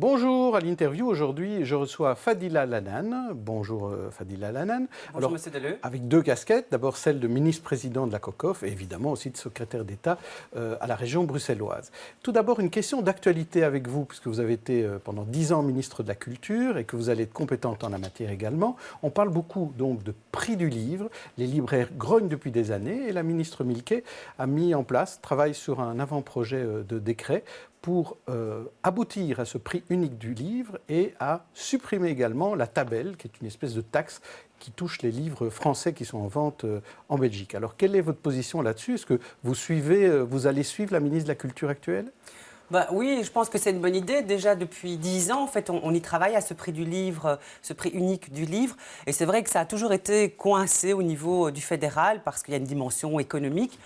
Bonjour, à l'interview aujourd'hui, je reçois Fadila Lanan. Bonjour Fadila Lanan. Bonjour Monsieur Deleu. Avec deux casquettes, d'abord celle de ministre-président de la COCOF et évidemment aussi de secrétaire d'État à la région bruxelloise. Tout d'abord, une question d'actualité avec vous, puisque vous avez été pendant 10 ans ministre de la Culture et que vous allez être compétente en la matière également. On parle beaucoup donc de prix du livre. Les libraires grognent depuis des années et la ministre Milquet a mis en place, travaille sur un avant-projet de décret pour aboutir à ce prix unique du livre et à supprimer également la tabelle, qui est une espèce de taxe qui touche les livres français qui sont en vente en Belgique. Alors, quelle est votre position là-dessus? Est-ce que vous allez suivre la ministre de la Culture actuelle? Oui, je pense que c'est une bonne idée. Déjà depuis 10 ans, en fait, on y travaille à ce prix du livre, ce prix unique du livre. Et c'est vrai que ça a toujours été coincé au niveau du fédéral parce qu'il y a une dimension économique.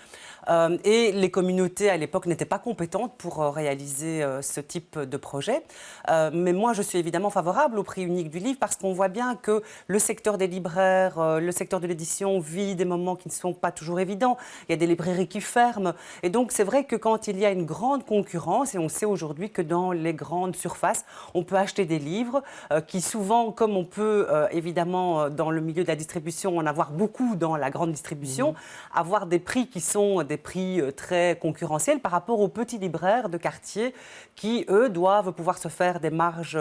Et les communautés à l'époque n'étaient pas compétentes pour réaliser ce type de projet. Mais moi, je suis évidemment favorable au prix unique du livre parce qu'on voit bien que le secteur des libraires, le secteur de l'édition vit des moments qui ne sont pas toujours évidents. Il y a des librairies qui ferment. Et donc, c'est vrai que quand il y a une grande concurrence, et on sait aujourd'hui que dans les grandes surfaces, on peut acheter des livres qui souvent, comme on peut évidemment dans le milieu de la distribution en avoir beaucoup dans la grande distribution, avoir des prix qui sont des prix très concurrentiels par rapport aux petits libraires de quartier qui, eux, doivent pouvoir se faire des marges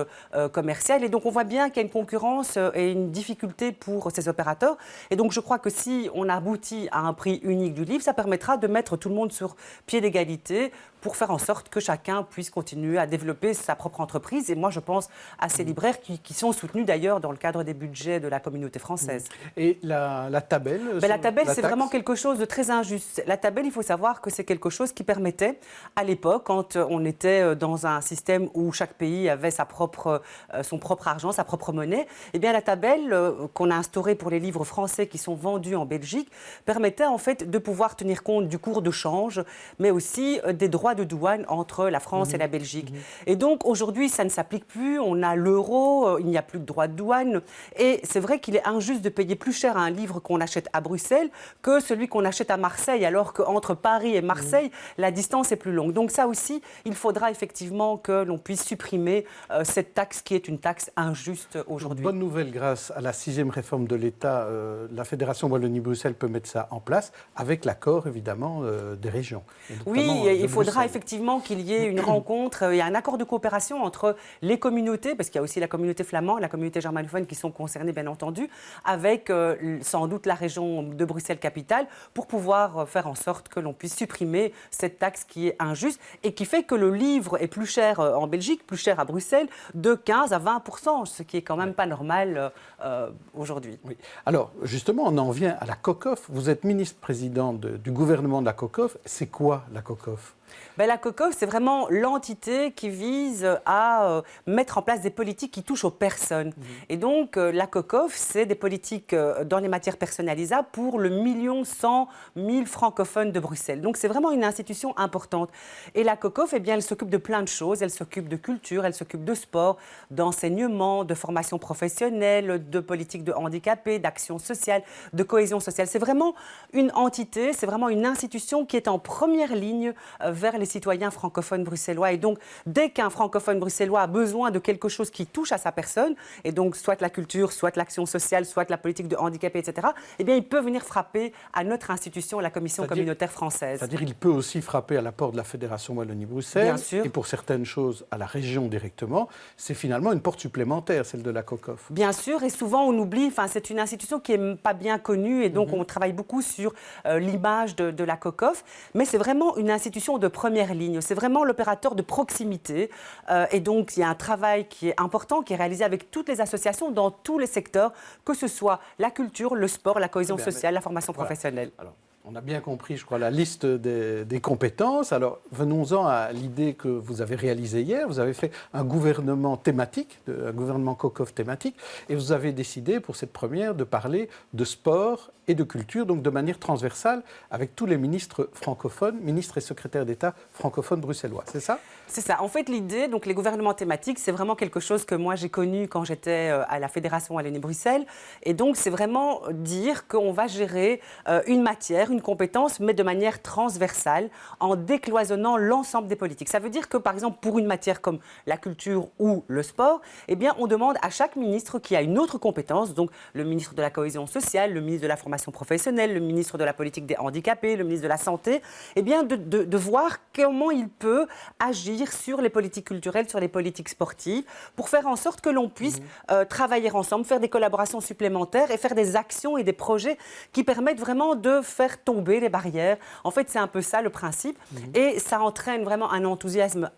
commerciales. Et donc, on voit bien qu'il y a une concurrence et une difficulté pour ces opérateurs. Et donc, je crois que si on aboutit à un prix unique du livre, ça permettra de mettre tout le monde sur pied d'égalité pour faire en sorte que chacun puisse continuer à développer sa propre entreprise. Et moi, je pense à ces libraires qui sont soutenus d'ailleurs dans le cadre des budgets de la communauté française. Et la tabelle La tabelle, c'est taxe vraiment quelque chose de très injuste. La tabelle, il faut savoir que c'est quelque chose qui permettait, à l'époque, quand on était dans un système où chaque pays avait son propre argent, sa propre monnaie, eh bien la tabelle qu'on a instaurée pour les livres français qui sont vendus en Belgique permettait en fait de pouvoir tenir compte du cours de change, mais aussi des droits de douane entre la France et la Belgique. Et donc aujourd'hui, ça ne s'applique plus. On a l'euro, il n'y a plus de droits de douane. Et c'est vrai qu'il est injuste de payer plus cher un livre qu'on achète à Bruxelles que celui qu'on achète à Marseille, alors qu'entre Paris et Marseille, la distance est plus longue. Donc ça aussi, il faudra effectivement que l'on puisse supprimer cette taxe qui est une taxe injuste aujourd'hui. Bonne nouvelle, grâce à la 6e réforme de l'État, la Fédération Wallonie-Bruxelles peut mettre ça en place avec l'accord évidemment des régions. Oui, il faudra effectivement qu'il y ait une rencontre et un accord de coopération entre les communautés, parce qu'il y a aussi la communauté flamande, la communauté germanophone qui sont concernées bien entendu, avec sans doute la région de Bruxelles-Capitale, pour pouvoir faire en sorte que l'on puisse supprimer cette taxe qui est injuste et qui fait que le livre est plus cher en Belgique, plus cher à Bruxelles, de 15 à 20%, ce qui est quand même pas normal aujourd'hui. Oui. Alors, justement, on en vient à la COCOF. Vous êtes ministre-président du gouvernement de la COCOF. C'est quoi la COCOF ? La COCOF, c'est vraiment l'entité qui vise à mettre en place des politiques qui touchent aux personnes. Et donc, la COCOF, c'est des politiques dans les matières personnalisables pour le 1 100 000 francophones de Bruxelles. Donc, c'est vraiment une institution importante. Et la COCOF, eh bien, elle s'occupe de plein de choses. Elle s'occupe de culture, elle s'occupe de sport, d'enseignement, de formation professionnelle, de politique de handicapés, d'action sociale, de cohésion sociale. C'est vraiment une entité, c'est vraiment une institution qui est en première ligne vers les citoyens francophones bruxellois. Et donc, dès qu'un francophone bruxellois a besoin de quelque chose qui touche à sa personne, et donc soit la culture, soit l'action sociale, soit la politique de handicapés, etc., eh bien, il peut venir frapper à notre institution, la Commission communautaire française. C'est-à-dire qu'il peut aussi frapper à la porte de la Fédération Wallonie-Bruxelles. Bien sûr. Et pour certaines choses, à la région directement. C'est finalement une porte supplémentaire, celle de la COCOF. Bien sûr, et souvent on oublie, c'est une institution qui n'est pas bien connue, et donc on travaille beaucoup sur l'image de la COCOF, mais c'est vraiment une institution de première ligne. C'est vraiment l'opérateur de proximité. Et donc, il y a un travail qui est important, qui est réalisé avec toutes les associations dans tous les secteurs, que ce soit la culture, le sport, la cohésion sociale, la formation professionnelle. Alors, on a bien compris, je crois, la liste des compétences. Alors, venons-en à l'idée que vous avez réalisée hier. Vous avez fait un gouvernement thématique, un gouvernement COCOF thématique, et vous avez décidé, pour cette première, de parler de sport et de culture, donc de manière transversale, avec tous les ministres francophones, ministres et secrétaires d'État francophones bruxellois. C'est ça ? C'est ça. En fait, l'idée, donc les gouvernements thématiques, c'est vraiment quelque chose que moi j'ai connu quand j'étais à la Fédération Wallonie-Bruxelles. Et donc, c'est vraiment dire qu'on va gérer une matière, une compétence, mais de manière transversale, en décloisonnant l'ensemble des politiques. Ça veut dire que, par exemple, pour une matière comme la culture ou le sport, eh bien, on demande à chaque ministre qui a une autre compétence, donc le ministre de la cohésion sociale, le ministre de la formation professionnelle, le ministre de la politique des handicapés, le ministre de la santé, eh bien, de voir comment il peut agir sur les politiques culturelles, sur les politiques sportives, pour faire en sorte que l'on puisse travailler ensemble, faire des collaborations supplémentaires et faire des actions et des projets qui permettent vraiment de faire tomber les barrières. En fait, c'est un peu ça le principe. Et ça entraîne vraiment un enthousiasme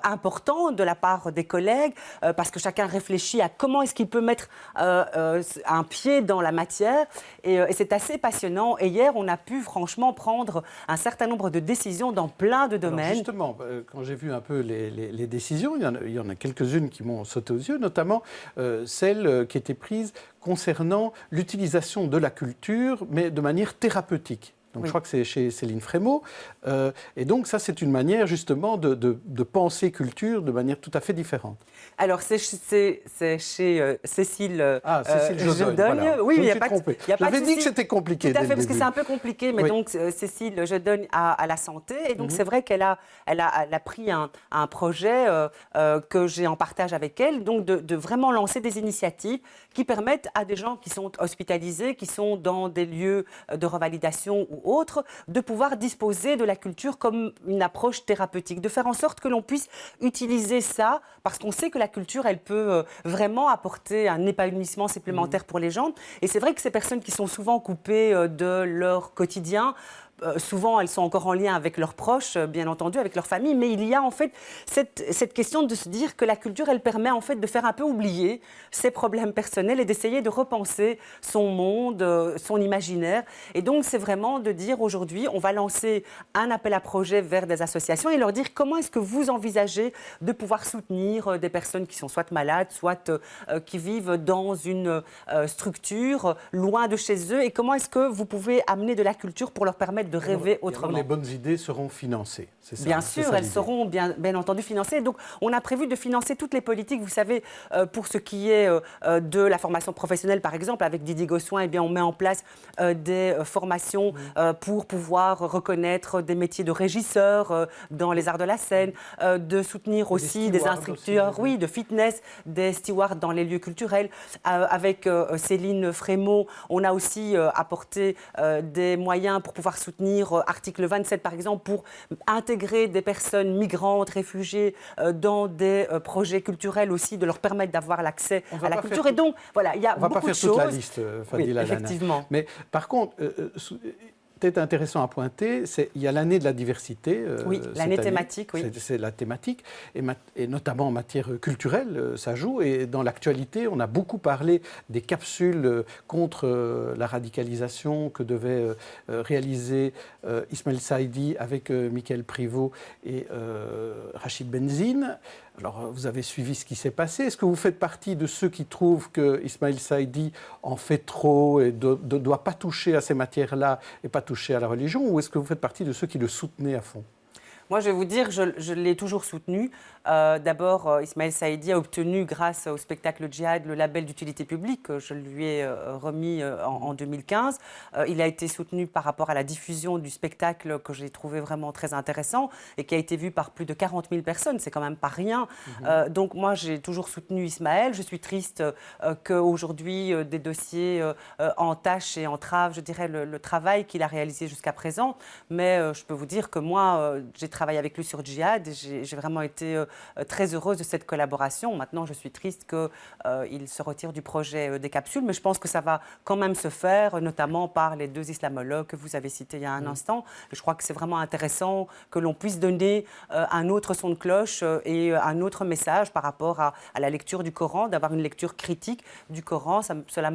important de la part des collègues, parce que chacun réfléchit à comment est-ce qu'il peut mettre un pied dans la matière. Et c'est assez passionnant. Et hier, on a pu franchement prendre un certain nombre de décisions dans plein de domaines. Alors justement, quand j'ai vu un peu les décisions, il y en a quelques-unes qui m'ont sauté aux yeux, notamment celle qui était prise concernant l'utilisation de la culture, mais de manière thérapeutique. Donc, je crois que c'est chez Céline Frémaux. Et donc, ça, c'est une manière, justement, de penser culture de manière tout à fait différente. Alors, c'est chez Cécile Jodogne. Voilà. Oui, je il me suis trompé. J'avais dit que c'était compliqué. Tout à fait, parce que c'est un peu compliqué. Mais donc, Cécile Jodogne à la santé. Et donc, c'est vrai qu'elle a pris un projet que j'ai en partage avec elle, donc de vraiment lancer des initiatives qui permettent à des gens qui sont hospitalisés, qui sont dans des lieux de revalidation ou autres, de pouvoir disposer de la culture comme une approche thérapeutique, de faire en sorte que l'on puisse utiliser ça, parce qu'on sait que la culture, elle peut vraiment apporter un épanouissement supplémentaire pour les gens. Et c'est vrai que ces personnes qui sont souvent coupées de leur quotidien, souvent, elles sont encore en lien avec leurs proches, bien entendu, avec leur famille, mais il y a en fait cette question de se dire que la culture, elle permet en fait de faire un peu oublier ses problèmes personnels et d'essayer de repenser son monde, son imaginaire. Et donc, c'est vraiment de dire aujourd'hui, on va lancer un appel à projet vers des associations et leur dire comment est-ce que vous envisagez de pouvoir soutenir des personnes qui sont soit malades, soit qui vivent dans une structure loin de chez eux, et comment est-ce que vous pouvez amener de la culture pour leur permettre de rêver autrement. Les bonnes idées seront financées, c'est ça? Bien sûr, elles seront bien entendu financées. Donc, on a prévu de financer toutes les politiques. Vous savez, pour ce qui est de la formation professionnelle, par exemple, avec Didier Gossuin, eh bien, on met en place des formations pour pouvoir reconnaître des métiers de régisseur dans les arts de la scène, de soutenir aussi des instructeurs, aussi, de fitness, des stewards dans les lieux culturels. Avec Céline Frémaux, on a aussi apporté des moyens pour pouvoir soutenir article 27, par exemple, pour intégrer des personnes migrantes, réfugiées dans des projets culturels aussi, de leur permettre d'avoir l'accès à la culture. Et donc, voilà, il y a beaucoup de choses. On va pas faire toute la liste, Fadila Lana. Effectivement. Mais par contre, peut-être intéressant à pointer, il y a l'année de la diversité. Oui, l'année thématique, oui. C'est la thématique, et notamment en matière culturelle, ça joue. Et dans l'actualité, on a beaucoup parlé des capsules contre la radicalisation que devait réaliser Ismaël Saïdi avec Mickaël Privot et Rachid Benzine. Alors, vous avez suivi ce qui s'est passé. Est-ce que vous faites partie de ceux qui trouvent que Ismaël Saïdi en fait trop et ne doit pas toucher à ces matières-là et pas toucher à la religion, ou est-ce que vous faites partie de ceux qui le soutenaient à fond? Moi, je vais vous dire, je l'ai toujours soutenu. D'abord, Ismaël Saïdi a obtenu, grâce au spectacle Djihad, le label d'utilité publique que je lui ai remis en 2015. Il a été soutenu par rapport à la diffusion du spectacle que j'ai trouvé vraiment très intéressant et qui a été vu par plus de 40 000 personnes. C'est quand même pas rien. Donc moi, j'ai toujours soutenu Ismaël. Je suis triste qu'aujourd'hui, des dossiers entachent et entravent, je dirais, le travail qu'il a réalisé jusqu'à présent. Mais je peux vous dire que moi, j'ai travaillé avec lui sur Djihad et j'ai vraiment été très heureuse de cette collaboration. Maintenant, je suis triste qu'il se retire du projet des capsules, mais je pense que ça va quand même se faire, notamment par les deux islamologues que vous avez cités il y a un instant. Je crois que c'est vraiment intéressant que l'on puisse donner un autre son de cloche et un autre message par rapport à la lecture du Coran, d'avoir une lecture critique du Coran. Cela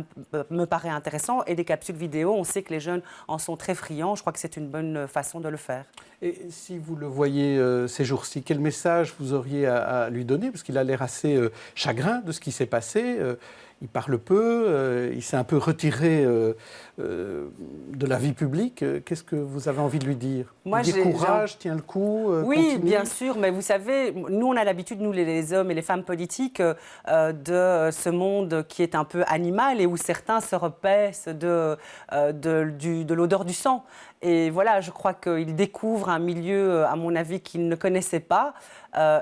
me paraît intéressant. Et des capsules vidéo, on sait que les jeunes en sont très friands. Je crois que c'est une bonne façon de le faire. Et si vous le voyez ces jours-ci, quel message vous auriez à lui donner? Parce qu'il a l'air assez chagrin de ce qui s'est passé. il parle peu, il s'est un peu retiré de la vie publique. Qu'est-ce que vous avez envie de lui dire? Moi, il dit courage, tiens le coup, oui, continue. bien sûr, mais vous savez, nous, on a l'habitude, nous, les hommes et les femmes politiques, de ce monde qui est un peu animal et où certains se repaissent de l'odeur du sang. Et voilà, je crois qu'il découvre un milieu, à mon avis, qu'il ne connaissait pas.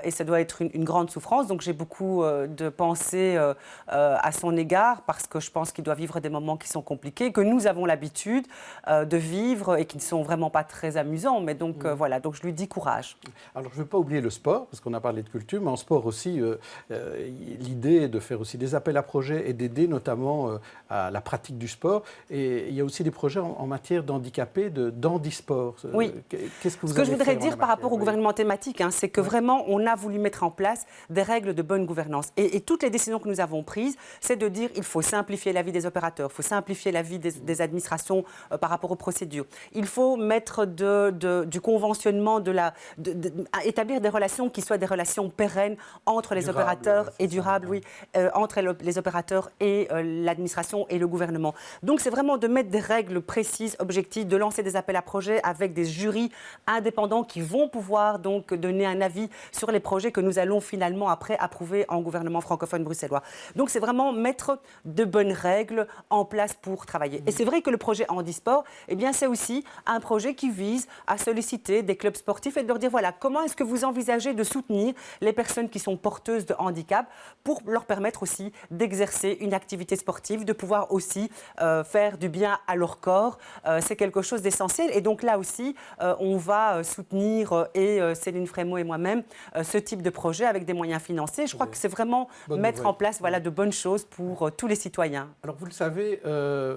Et ça doit être une grande souffrance. Donc j'ai beaucoup de pensées à son égard parce que je pense qu'il doit vivre des moments qui sont compliqués, que nous avons l'habitude de vivre et qui ne sont vraiment pas très amusants. Mais donc voilà, donc je lui dis courage. Alors je ne veux pas oublier le sport, parce qu'on a parlé de culture, mais en sport aussi, l'idée est de faire aussi des appels à projets et d'aider notamment à la pratique du sport. Et il y a aussi des projets en matière d'handicapés, d'handisport. Oui. Qu'est-ce que vous Ce que je allez voudrais faire dire par rapport au gouvernement thématique, c'est que vraiment, on a voulu mettre en place des règles de bonne gouvernance. Et toutes les décisions que nous avons prises, c'est de dire qu'il faut simplifier la vie des opérateurs, il faut simplifier la vie des administrations par rapport aux procédures. Il faut mettre du conventionnement, établir des relations qui soient des relations pérennes entre les opérateurs et durables, entre les opérateurs et l'administration et le gouvernement. Donc c'est vraiment de mettre des règles précises, objectives, de lancer des appels à projets avec des jurys indépendants qui vont pouvoir donc donner un avis sur les projets que nous allons finalement après approuver en gouvernement francophone bruxellois. Donc c'est vraiment mettre de bonnes règles en place pour travailler. Et c'est vrai que le projet Handisport, eh bien c'est aussi un projet qui vise à solliciter des clubs sportifs et de leur dire voilà, comment est-ce que vous envisagez de soutenir les personnes qui sont porteuses de handicap pour leur permettre aussi d'exercer une activité sportive, de pouvoir aussi faire du bien à leur corps. C'est quelque chose d'essentiel. Et donc là aussi, on va soutenir, et Céline Frémaux et moi-même, ce type de projet avec des moyens financiers. Je crois que c'est vraiment mettre en place de bonnes choses pour tous les citoyens. Alors vous le savez,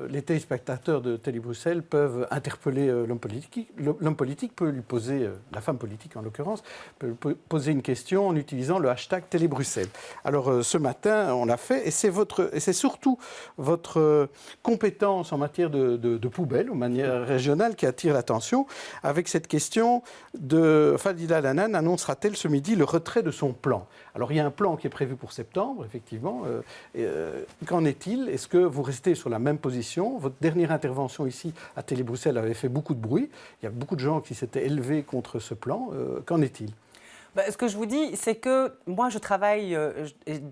les téléspectateurs de Télé Bruxelles peuvent interpeller l'homme politique. L'homme politique peut lui poser, la femme politique en l'occurrence, peut poser une question en utilisant le hashtag Télé Bruxelles. Alors ce matin, on l'a fait et c'est surtout votre compétence en matière de poubelles, de manière régionale, qui attire l'attention avec cette question de Fadila Lanan annoncera-t-elle ce midi le retrait de son plan? Alors il y a un plan qui est prévu pour septembre, effectivement. Qu'en est-il? Est-ce que vous restez sur la même position? Votre dernière intervention ici à Télé Bruxelles avait fait beaucoup de bruit. Il y a beaucoup de gens qui s'étaient élevés contre ce plan. Qu'en est-il? Ce que je vous dis, c'est que moi, je travaille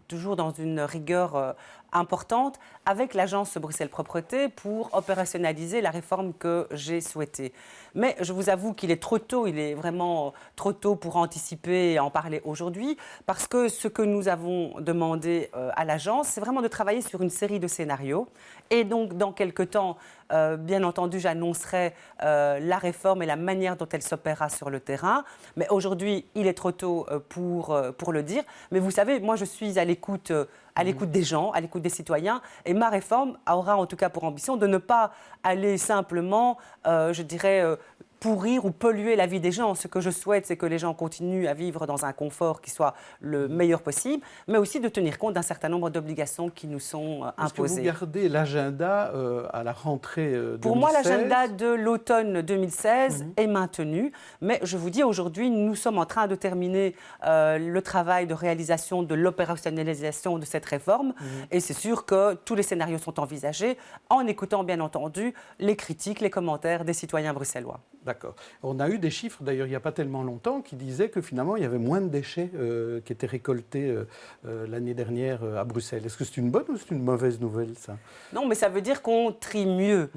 toujours dans une rigueur importante avec l'agence Bruxelles Propreté pour opérationnaliser la réforme que j'ai souhaitée. Mais je vous avoue qu'il est trop tôt, il est vraiment trop tôt pour anticiper et en parler aujourd'hui, parce que ce que nous avons demandé à l'agence, c'est vraiment de travailler sur une série de scénarios. Et donc, dans quelques temps, bien entendu, j'annoncerai la réforme et la manière dont elle s'opérera sur le terrain. Mais aujourd'hui, il est trop tôt pour le dire. Mais vous savez, moi, je suis à l'écoute des gens, à l'écoute des citoyens. Et ma réforme aura en tout cas pour ambition de ne pas aller simplement, je dirais, pourrir ou polluer la vie des gens. Ce que je souhaite, c'est que les gens continuent à vivre dans un confort qui soit le meilleur possible, mais aussi de tenir compte d'un certain nombre d'obligations qui nous sont imposées. Est-ce que vous gardez l'agenda à la rentrée 2016? Pour moi, l'agenda de l'automne 2016 est maintenu, mais je vous dis aujourd'hui, nous sommes en train de terminer le travail de réalisation de l'opérationnalisation de cette réforme, et c'est sûr que tous les scénarios sont envisagés en écoutant bien entendu les critiques, les commentaires des citoyens bruxellois. D'accord. On a eu des chiffres, d'ailleurs, il n'y a pas tellement longtemps, qui disaient que finalement, il y avait moins de déchets qui étaient récoltés l'année dernière à Bruxelles. Est-ce que c'est une bonne ou c'est une mauvaise nouvelle, ça? Non, mais ça veut dire qu'on trie mieux.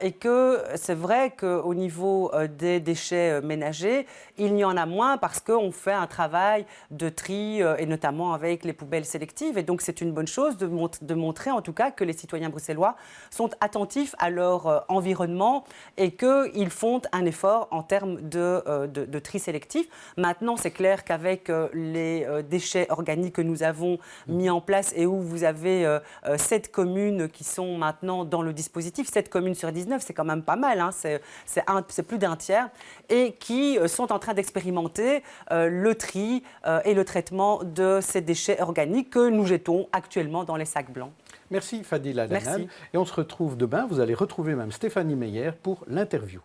Et que c'est vrai qu'au niveau des déchets ménagers, il y en a moins parce qu'on fait un travail de tri, et notamment avec les poubelles sélectives. Et donc, c'est une bonne chose de montrer, en tout cas, que les citoyens bruxellois sont attentifs à leur environnement et qu'ils font un effort en termes de tri sélectif. Maintenant, c'est clair qu'avec les déchets organiques que nous avons mis en place et où vous avez 7 communes qui sont maintenant dans le dispositif, 7 communes sur 19, c'est quand même pas mal, c'est plus d'un tiers, et qui sont en train d'expérimenter le tri et le traitement de ces déchets organiques que nous jetons actuellement dans les sacs blancs. Merci Fadila Lanan. Et on se retrouve demain. Vous allez retrouver même Stéphanie Meyer pour l'interview.